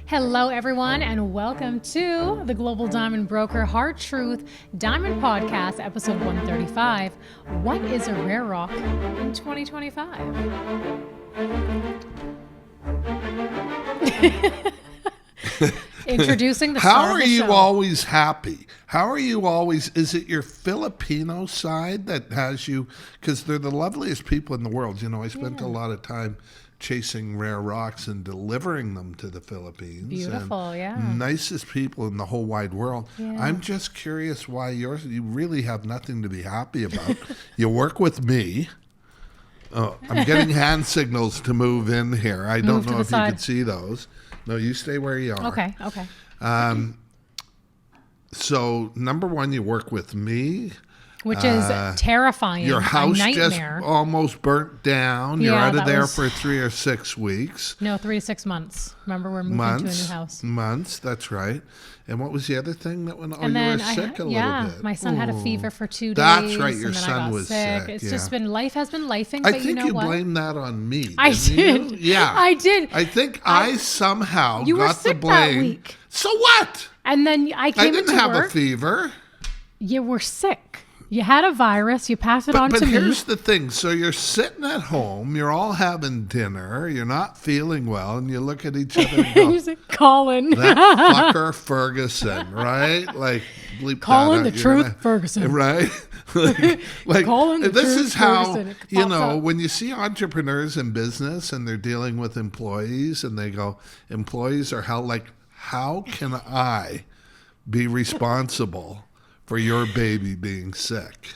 Hello, everyone, and welcome to the Global Diamond Broker Hard Truth Diamond Podcast, episode 135. What is a rare rock in 2025? Introducing the How star of are the you show. always happy? How are you always? Is it your Filipino side that has you? Because they're the loveliest people in the world. You know, I spent a lot of time chasing rare rocks and delivering them to the Philippines. Beautiful, and yeah. Nicest people in the whole wide world. Yeah. I'm just curious why you really have nothing to be happy about. You work with me. Oh, I'm getting hand signals to move in here. I don't know if you can see those. No, you stay where you are. Okay. So, number one, you work with me. Which is terrifying. Your house a just nightmare. almost burnt down. You're Yeah, out of that there was- for 3 or 6 weeks. No, 3 to 6 months. Remember, we're moving to a new house. Months, that's right. And what was the other thing that went on? And You then were sick a little bit. my son had a fever for 2 days. That's right, your and then son I got was sick. sick, It's yeah. just been, life has been lifing, I but think you know what? blame that on me. I didn't did. you? Yeah. I did. I think I somehow You were got the sick that blame. week. So what? And then I I came didn't into have work. a fever. You were sick. You had a virus. You passed it on But to me. here's the thing. So you're sitting at home, you're all having dinner, you're not feeling well, and you look at each other and go, You said, Colin. that fucker Ferguson, right? Like, bleep Colin that the out. Truth You're gonna- Ferguson. Right? like Colin the this Truth is how, Ferguson. It you pops know, up. when you see entrepreneurs in business and they're dealing with employees and they go, employees are how can I be responsible for your baby being sick?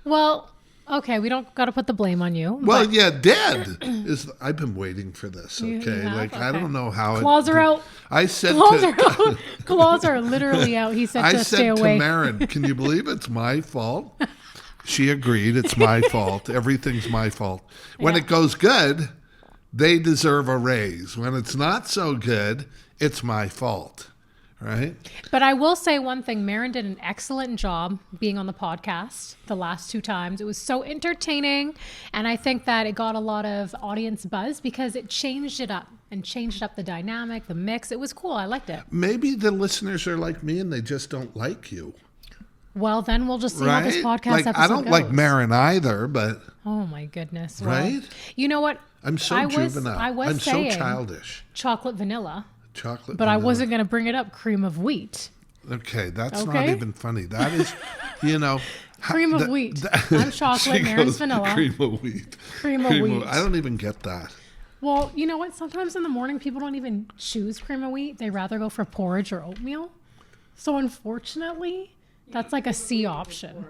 Well, okay, we don't got to put the blame on you. Well, but yeah, dead is. I've been waiting for this. You Okay, have? like I Okay. don't know how. Claws are out. I said Claws to, are out. Claws are literally out. He said I to stay said to away. Marin, "Can you believe it's my fault?" She agreed. It's my fault. Everything's my fault. When Yeah. it goes good, they deserve a raise. When it's not so good, it's my fault. Right? But I will say one thing. Marin did an excellent job being on the podcast the last 2 times. It was so entertaining. And I think that it got a lot of audience buzz because it changed it up and changed up the dynamic, the mix. It was cool. I liked it. Maybe the listeners are like me and they just don't like you. Well, then we'll just see Right? how this podcast like episode I don't goes. like Marin either, but Oh, my goodness. Well, right? you know what? I'm so I was juvenile. I'm so saying childish. chocolate vanilla. Chocolate. But I vanilla. wasn't going to bring it up. Cream of wheat. Okay, that's not Okay? even funny. That is, you know. Cream of wheat. I'm chocolate, She Marin's goes, vanilla. Cream of wheat. Cream of wheat. I don't even get that. Well, you know what? Sometimes in the morning, people don't even choose cream of wheat. They rather go for porridge or oatmeal. So unfortunately, that's like a C option.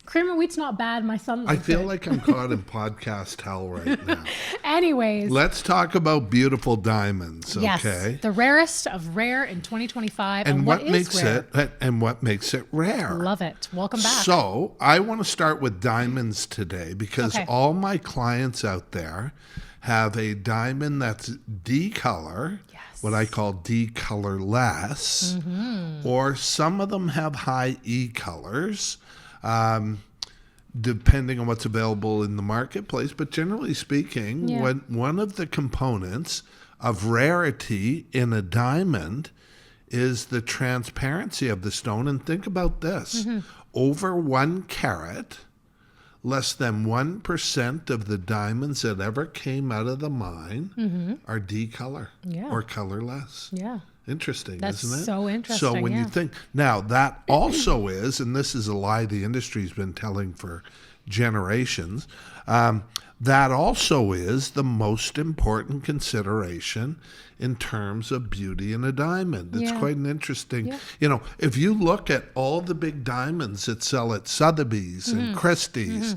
Cream of wheat's not bad. My son I liked feel it. like I'm caught in podcast hell right now. Anyways. Let's talk about beautiful diamonds, Yes. okay? The rarest of rare in 2025. And what what is makes rare? it rare? Love it. Welcome back. So I want to start with diamonds today because Okay. all my clients out there have a diamond that's D-color, Yes. what I call D-colorless, or some of them have high E colors, depending on what's available in the marketplace. But generally speaking, Yeah. one of the components of rarity in a diamond is the transparency of the stone. And think about this. Over 1 carat, less than 1% of the diamonds that ever came out of the mine are D-color Yeah. or colorless. Yeah. Interesting, That's isn't it? so So interesting, when yeah. you think, now that also is, and this is a lie the industry's been telling for generations, that also is the most important consideration in terms of beauty in a diamond. It's Yeah. quite an interesting, Yeah. you know, if you look at all the big diamonds that sell at Sotheby's and Christie's,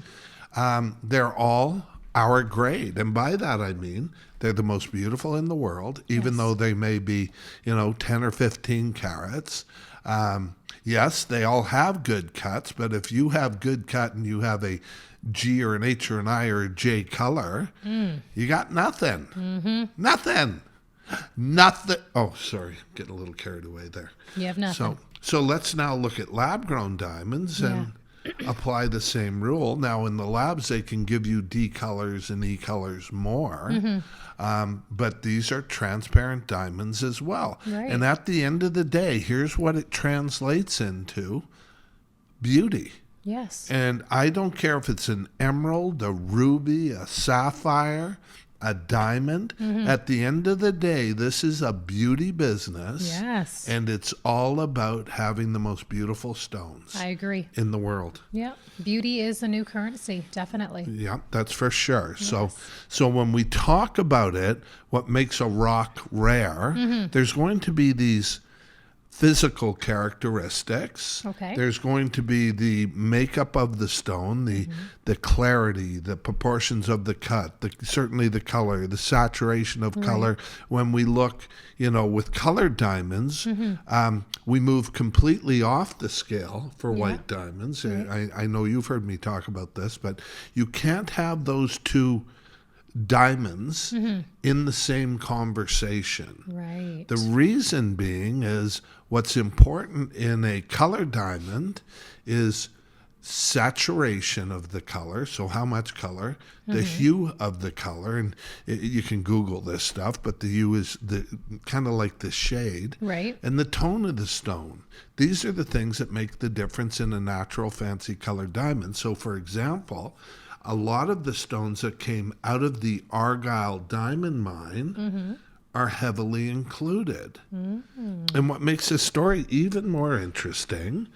they're all our grade. And by that I mean they're the most beautiful in the world, even Yes. though they may be, 10 or 15 carats. Yes, they all have good cuts, but if you have good cut and you have a G or an H or an I or a J color, you got nothing. Nothing. Nothing. Oh, sorry. Getting a little carried away there. You have nothing. So let's now look at lab-grown diamonds. And apply the same rule. Now, in the labs, they can give you D colors and E colors more, but these are transparent diamonds as well. Right. And at the end of the day, here's what it translates into: beauty. Yes. And I don't care if it's an emerald, a ruby, a sapphire, a diamond. At the end of the day, this is a beauty business. Yes. And it's all about having the most beautiful stones I agree. in the world. Yeah. Beauty is the new currency. Definitely. Yeah, that's for sure. Yes. So when we talk about it, what makes a rock rare, there's going to be these physical characteristics. Okay. There's going to be the makeup of the stone, the clarity, the proportions of the cut, certainly the color, the saturation of color. When we look, with colored diamonds, we move completely off the scale for white diamonds. I know you've heard me talk about this, but you can't have those two diamonds in the same conversation. Right. The reason being is what's important in a color diamond is saturation of the color, so how much color, the hue of the color, and you can Google this stuff, but the hue is the kind of like the shade, Right. and the tone of the stone. These are the things that make the difference in a natural fancy colored diamond. So, for example, a lot of the stones that came out of the Argyle diamond mine are heavily included. And what makes this story even more interesting,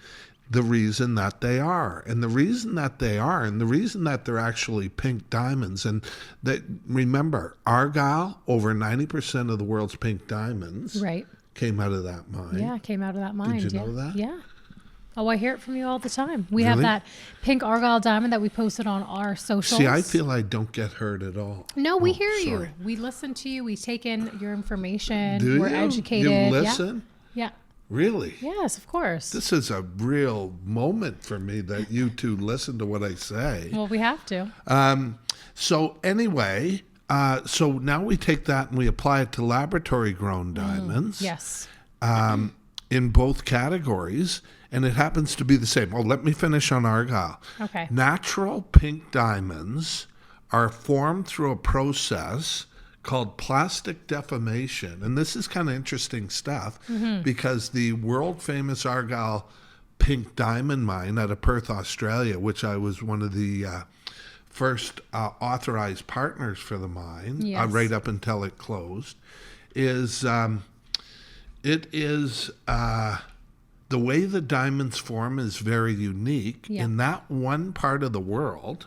the reason that they are. And the reason that they are, and the reason that they're actually pink diamonds, and that, remember, Argyle, over 90% of the world's pink diamonds Right. came out of that mine. Yeah. Came out of that mine. Did you know that? Yeah. Oh, I hear it from you all the time. We have Really? that pink Argyle diamond that we posted on our socials. See, I feel I don't get heard at all. No, we Oh, hear you. sorry. We listen to you. We take in your information. Do We're you? educated. You listen? Yeah. Really? Yes, of course. This is a real moment for me that you two listen to what I say. Well, we have to. So anyway, so now we take that and we apply it to laboratory grown diamonds. Yes. In both categories, and it happens to be the same. Well, let me finish on Argyle. Okay. Natural pink diamonds are formed through a process called plastic deformation. And this is kind of interesting stuff because the world famous Argyle pink diamond mine out of Perth, Australia, which I was one of the first authorized partners for the mine, Yes. right up until it closed, is the way the diamonds form is very unique. Yeah. In that one part of the world,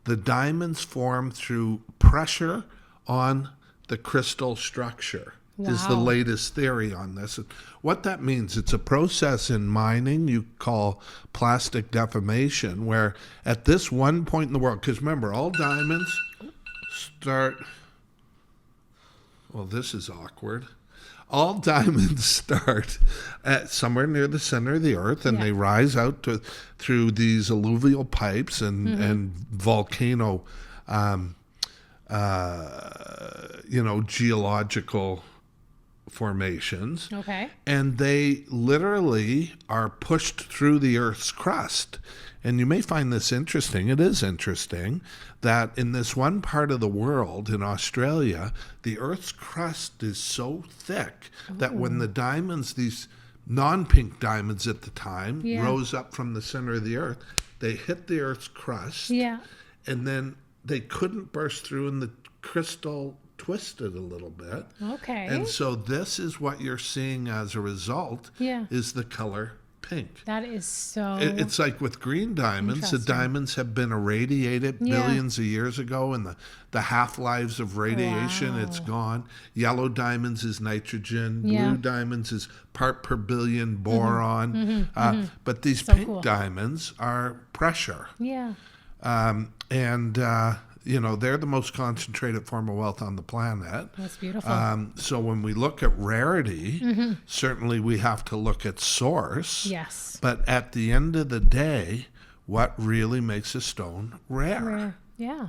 the diamonds form through pressure on the crystal structure. Is the Wow. latest theory on this. What that means, it's a process in mining you call plastic deformation, where at this one point in the world, because remember, all diamonds start, well, this is awkward. All diamonds start at somewhere near the center of the earth, and Yeah. they rise out through these alluvial pipes and volcano, geological formations. Okay. And they literally are pushed through the Earth's crust. And you may find this interesting. It is interesting that in this one part of the world, in Australia, the Earth's crust is so thick that when the diamonds, these non-pink diamonds at the time, Yeah. rose up from the center of the Earth, they hit the Earth's crust. Yeah. And then they couldn't burst through, and the crystal twisted a little bit. Okay. And so this is what you're seeing as a result, Yeah. is the color pink. That is so. It's like with green diamonds, the Interesting. diamonds have been irradiated Yeah. billions of years ago, and the half-lives of radiation, it's Wow. gone. Yellow diamonds is nitrogen, Yeah. blue diamonds is part per billion boron. But these So pink cool. diamonds are pressure. Yeah. They're the most concentrated form of wealth on the planet. That's beautiful. So when we look at rarity, certainly we have to look at source. Yes. But at the end of the day, what really makes a stone rare? Rare. Yeah.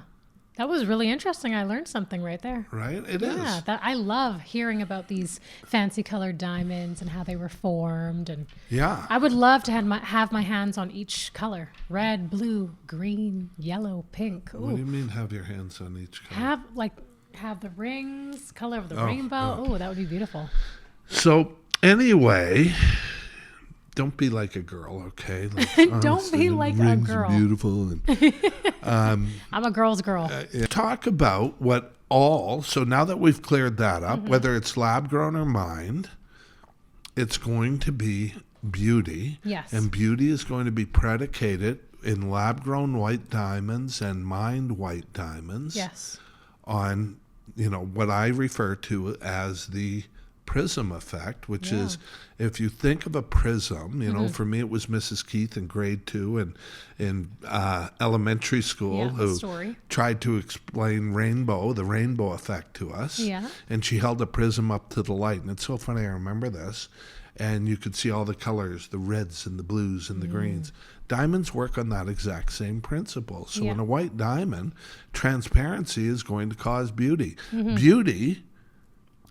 That was really interesting. I learned something right there. Right? It is. Yeah, that I love hearing about these fancy colored diamonds and how they were formed. And Yeah. I would love to have my hands on each color: red, blue, green, yellow, pink. Ooh. What do you mean have your hands on each color? Have the rings, color of the Oh, rainbow. oh. Oh, that would be beautiful. So anyway, don't be like a girl, okay? Like, Don't honestly, be the like a rings are girl. beautiful. And, I'm a girl's girl. talk about what all. So now that we've cleared that up, whether it's lab grown or mined, it's going to be beauty. Yes. And beauty is going to be predicated in lab grown white diamonds and mined white diamonds. Yes. On, what I refer to as the prism effect, which is, if you think of a prism, for me it was Mrs. Keith in grade 2 and in elementary school who tried to explain the rainbow effect to us. Yeah. And she held a prism up to the light. And it's so funny, I remember this. And you could see all the colors, the reds and the blues and the greens. Diamonds work on that exact same principle. So in a white diamond, transparency is going to cause beauty. Beauty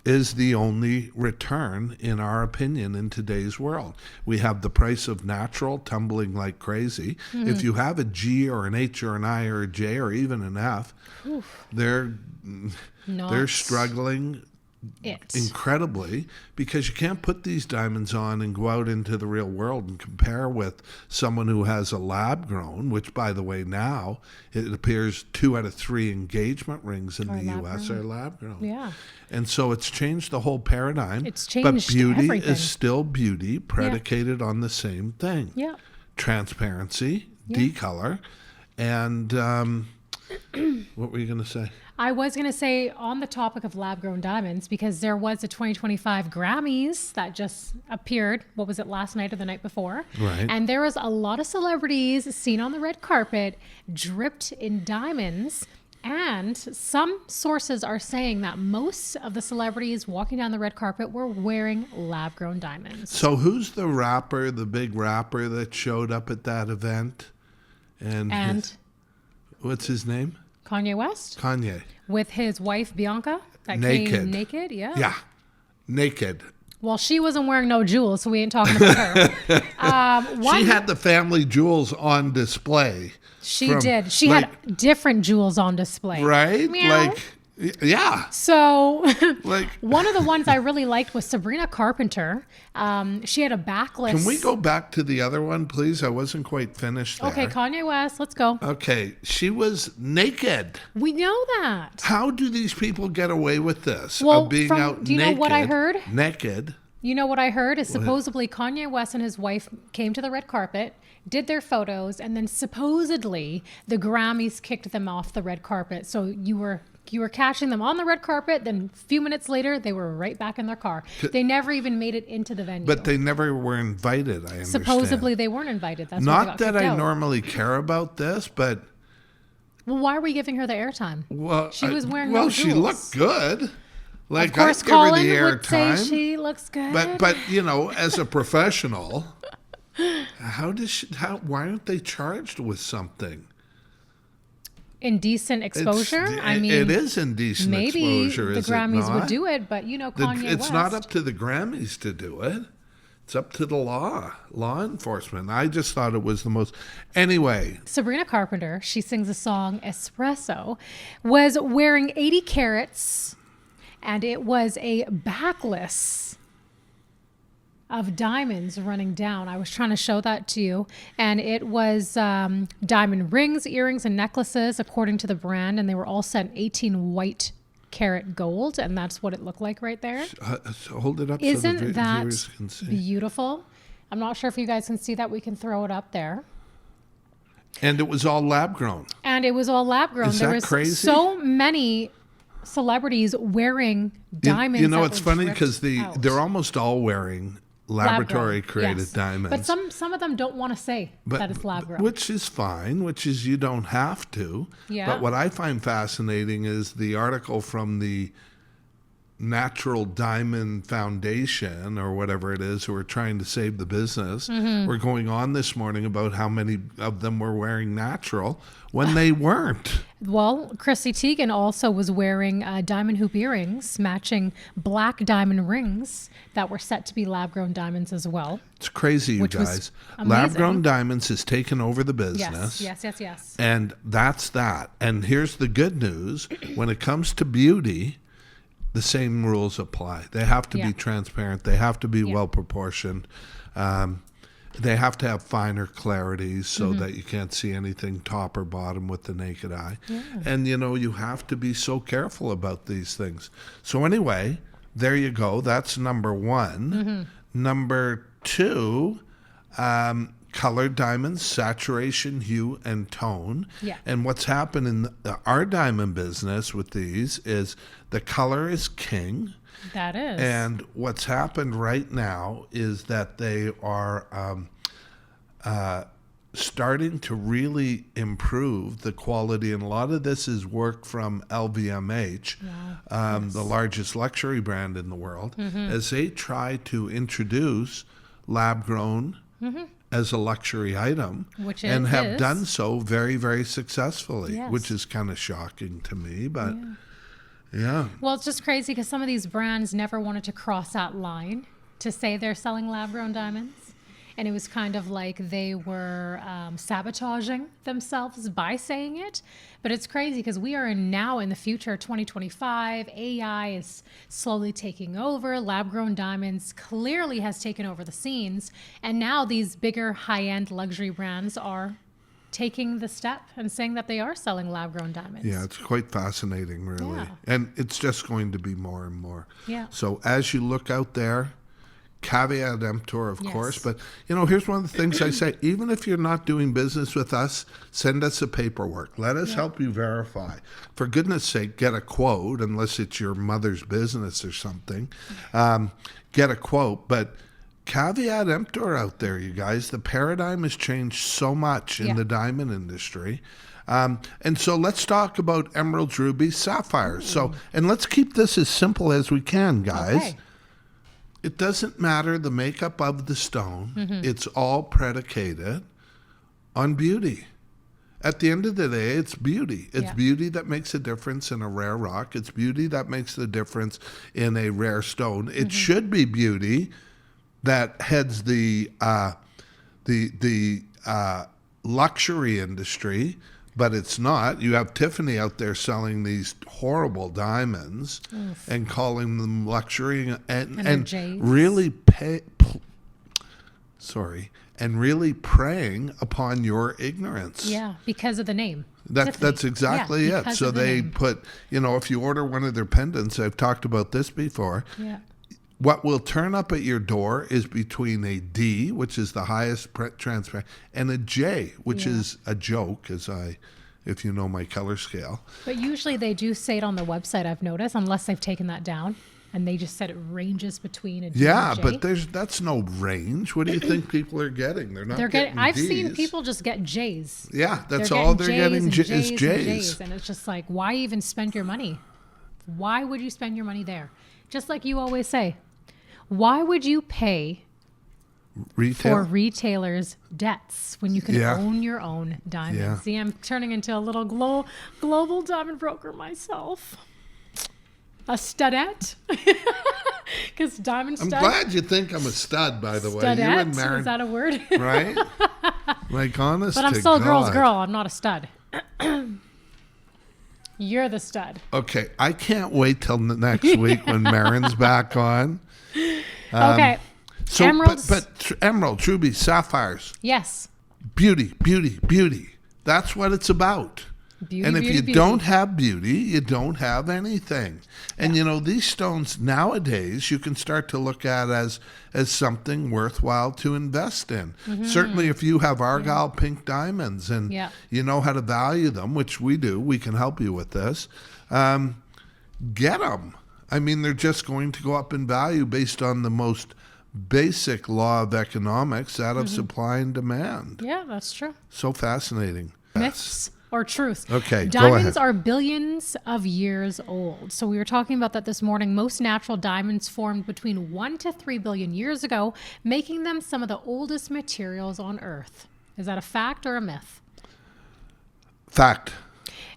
is the only return, in our opinion, in today's world. We have the price of natural tumbling like crazy. If you have a G or an H or an I or a J or even an F, they're struggling incredibly, because you can't put these diamonds on and go out into the real world and compare with someone who has a lab grown, which, by the way, now it appears 2 out of 3 engagement rings in the US are lab grown. Yeah. And so it's changed the whole paradigm. It's changed but beauty everything. is still beauty, predicated on the same thing. Yeah. Transparency, decolor, and what were you going to say? I was going to say, on the topic of lab-grown diamonds, because there was a 2025 Grammys that just appeared, what was it, last night or the night before? Right. And there was a lot of celebrities seen on the red carpet dripped in diamonds. And some sources are saying that most of the celebrities walking down the red carpet were wearing lab-grown diamonds. So who's the rapper, the big rapper that showed up at that event? And what's his name? Kanye West? Kanye. With his wife, Bianca, that Naked. came naked, yeah. Yeah, naked. Well, she wasn't wearing no jewels, so we ain't talking about her. She had the family jewels on display. She did. She had different jewels on display. Right? Meow. Yeah. So Like, one of the ones I really liked was Sabrina Carpenter. She had a backlist. can we go back to the other one, please? I wasn't quite finished there. Okay, Kanye West, let's go. Okay, she was naked. We know that. How do these people get away with this? Well, of being out do you naked? know what I heard? Naked. You know what I heard is supposedly Kanye West and his wife came to the red carpet, did their photos, and then supposedly the Grammys kicked them off the red carpet. So you were catching them on the red carpet, then a few minutes later they were right back in their car. They never even made it into the venue. But they never were invited, I understand. Supposedly they weren't invited. That's why they Not got that kicked I out. normally care about this, but Well, why are we giving her the airtime? well, She was wearing well, no she jewels. looked good. Like, Of course, I'd give her Colin the would say airtime. she looks good. But as a professional, why aren't they charged with something? Indecent exposure? It is indecent maybe exposure, the is it Grammys not? would do it, but Kanye It's West. not up to the Grammys to do it. It's up to the law enforcement. I just thought it was the most. Anyway, Sabrina Carpenter, she sings a song, Espresso, was wearing 80 carats, and it was a backless of diamonds running down. I was trying to show that to you. And it was diamond rings, earrings, and necklaces, according to the brand. And they were all set in 18 white carat gold. And that's what it looked like right there. hold it up so Isn't the that viewers can see. beautiful? I'm not sure if you guys can see that. We can throw it up there. And it was all lab grown. And it was all lab grown. Is There that was crazy? so many celebrities wearing diamonds. that It's were funny because dripped out. they're almost all wearing laboratory created Yes. diamonds. But some of them don't want to say that it's lab grown. Which is fine, which is you don't have to. Yeah. But what I find fascinating is the article from the Natural Diamond Foundation or whatever it is who are trying to save the business. We're going on this morning about how many of them were wearing natural when they weren't. Well, Chrissy Teigen also was wearing diamond hoop earrings, matching black diamond rings that were set to be lab-grown diamonds as well. It's crazy, you Which was guys. amazing. Lab-grown diamonds has taken over the business. Yes. And that's that. And here's the good news. When it comes to beauty, the same rules apply. They have to be transparent. They have to be well-proportioned. They have to have finer clarities so that you can't see anything top or bottom with the naked eye. Yeah. And, you have to be so careful about these things. So anyway, there you go. That's number one. Number two, colored diamonds, saturation, hue, and tone. Yeah. And what's happened in our diamond business with these is the color is king. That is. And what's happened right now is that they are starting to really improve the quality. And a lot of this is work from LVMH, the largest luxury brand in the world, as they try to introduce lab-grown as a luxury item, and have done so very, very successfully, which is kind of shocking to me. But yeah. Well, it's just crazy because some of these brands never wanted to cross that line to say they're selling lab-grown diamonds. And it was kind of like they were sabotaging themselves by saying it. But it's crazy because we are now in the future, 2025. AI is slowly taking over. Lab-grown diamonds clearly has taken over the scenes. And now these bigger high-end luxury brands are taking the step and saying that they are selling lab-grown diamonds. Yeah, it's quite fascinating, really. Yeah. And it's just going to be more and more. Yeah. So as you look out there, caveat emptor, of course. But, here's one of the things I say. Even if you're not doing business with us, send us the paperwork. Let us help you verify. For goodness sake, get a quote, unless it's your mother's business or something. Get a quote. But caveat emptor out there, you guys. The paradigm has changed so much in the diamond industry. And so let's talk about emeralds, rubies, sapphires. So, and let's keep this as simple as we can, guys. Okay. It doesn't matter the makeup of the stone. It's all predicated on beauty. At the end of the day, it's beauty. It's beauty that makes a difference in a rare rock. It's beauty that makes the difference in a rare stone. It should be beauty that heads the luxury industry, but it's not. You have Tiffany out there selling these horrible diamonds and calling them luxury and really really preying upon your ignorance. Yeah, because of the name. That's exactly it. So they put, if you order one of their pendants, I've talked about this before. Yeah. What will turn up at your door is between a D, which is the highest transparent, and a J, which is a joke, if you know my color scale. But usually they do say it on the website, I've noticed, unless they've taken that down. And they just said it ranges between a D and a J. But that's no range. What do you think people are getting? They're not getting I've Ds. seen people just get J's. Yeah, that's all they're getting is J's. And it's just like, why even spend your money? Why would you spend your money there? Just like you always say, why would you pay for retailers' debts when you can own your own diamonds? Yeah. See, I'm turning into a little global diamond broker myself. A studette? Because diamond stud. I'm glad you think I'm a stud, by the way. You and Maren, is that a word? Right? Like, honest But I'm still a girl's girl. I'm not a stud. You're the stud. Okay. I can't wait till next week when Maren's back on. Okay. So, emeralds. But emeralds, rubies, sapphires. Yes. Beauty, beauty, beauty. That's what it's about. Beauty, and if beauty, you beauty. don't have beauty, you don't have anything. And these stones nowadays you can start to look at as something worthwhile to invest in. Certainly if you have Argyle pink diamonds and you know how to value them, which we do, we can help you with this. Get them. I mean, they're just going to go up in value based on the most basic law of economics, that of supply and demand. Yeah, that's true. So fascinating. Myths or truth. Okay, diamonds are billions of years old. So we were talking about that this morning. Most natural diamonds formed between 1 to 3 billion years ago, making them some of the oldest materials on Earth. Is that a fact or a myth? Fact.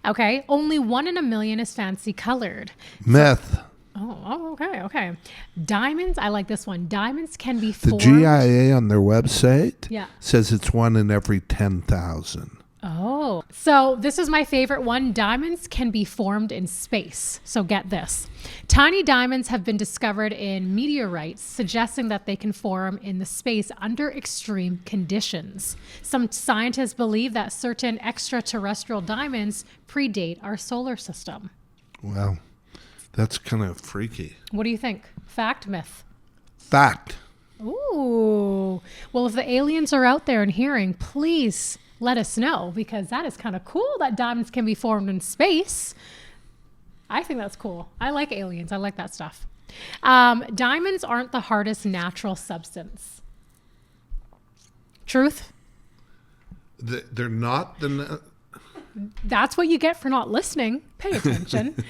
Okay. Only 1 in a million is fancy colored. Myth. Okay. Diamonds, I like this one. Diamonds can be The formed. GIA on their website Yeah. says it's 1 in every 10,000. Oh, so this is my favorite one. Diamonds can be formed in space. So get this. Tiny diamonds have been discovered in meteorites, suggesting that they can form in the space under extreme conditions. Some scientists believe that certain extraterrestrial diamonds predate our solar system. Wow. That's kind of freaky. What do you think? Fact, myth? Fact. Ooh. Well, if the aliens are out there and hearing, please let us know, because that is kind of cool that diamonds can be formed in space. I think that's cool. I like aliens. I like that stuff. Diamonds aren't the hardest natural substance. Truth? They're not the... That's what you get for not listening. Pay attention.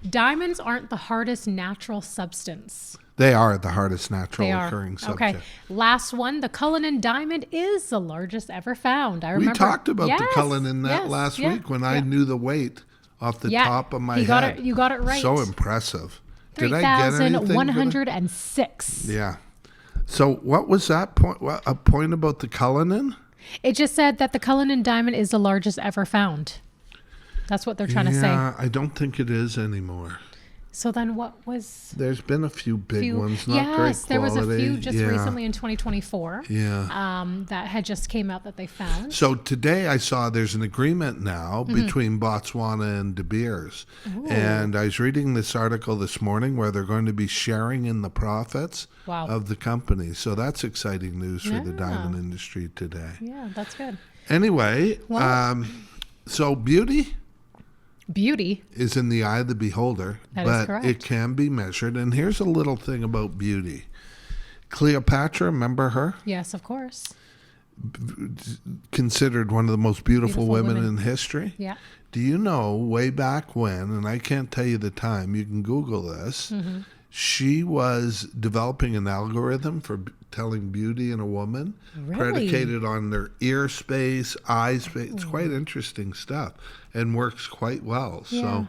Diamonds aren't the hardest natural substance. They are the hardest natural They are. occurring subject. Okay. Last one. The Cullinan diamond is the largest ever found. I remember. We talked about Yes, the Cullinan yes, last yeah, week when yeah. I knew the weight off the Yeah, top of my you head. You got it right. So impressive. Did I get anything? 3,106. Yeah. So what was that point? A point about the Cullinan? It just said that the Cullinan diamond is the largest ever found. That's what they're trying to say. Yeah, I don't think it is anymore. So then what was... There's been a few big ones, not great Yes, there was a quality. few just recently in 2024 that had just came out that they found. So today I saw there's an agreement now between Botswana and De Beers. And I was reading this article this morning where they're going to be sharing in the profits of the company. So that's exciting news for the diamond industry today. Yeah, that's good. Anyway, so beauty is in the eye of the beholder, That is but correct. it can be measured. And here's a little thing about beauty. Cleopatra, remember her? Yes, of course. Considered one of the most beautiful women women. in history. Yeah. Do you know way back when, and I can't tell you the time, you can Google this, she was developing an algorithm for telling beauty in a woman, predicated on their ear space, eye space. It's quite interesting stuff and works quite well. Yeah. So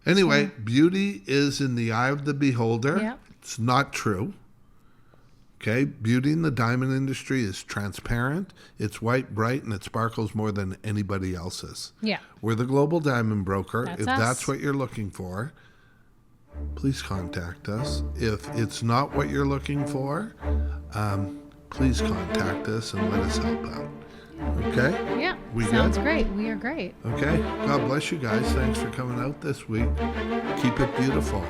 anyway, beauty is in the eye of the beholder. Yeah. It's not true. Okay, beauty in the diamond industry is transparent, it's white, bright, and it sparkles more than anybody else's. Yeah. We're the global diamond broker. That's If us. that's what you're looking for, please contact us. If it's not what you're looking for, please contact us and let us help out. Okay? Yeah. We Sounds good? great. We are great. Okay. God bless you guys. Thanks for coming out this week. Keep it beautiful.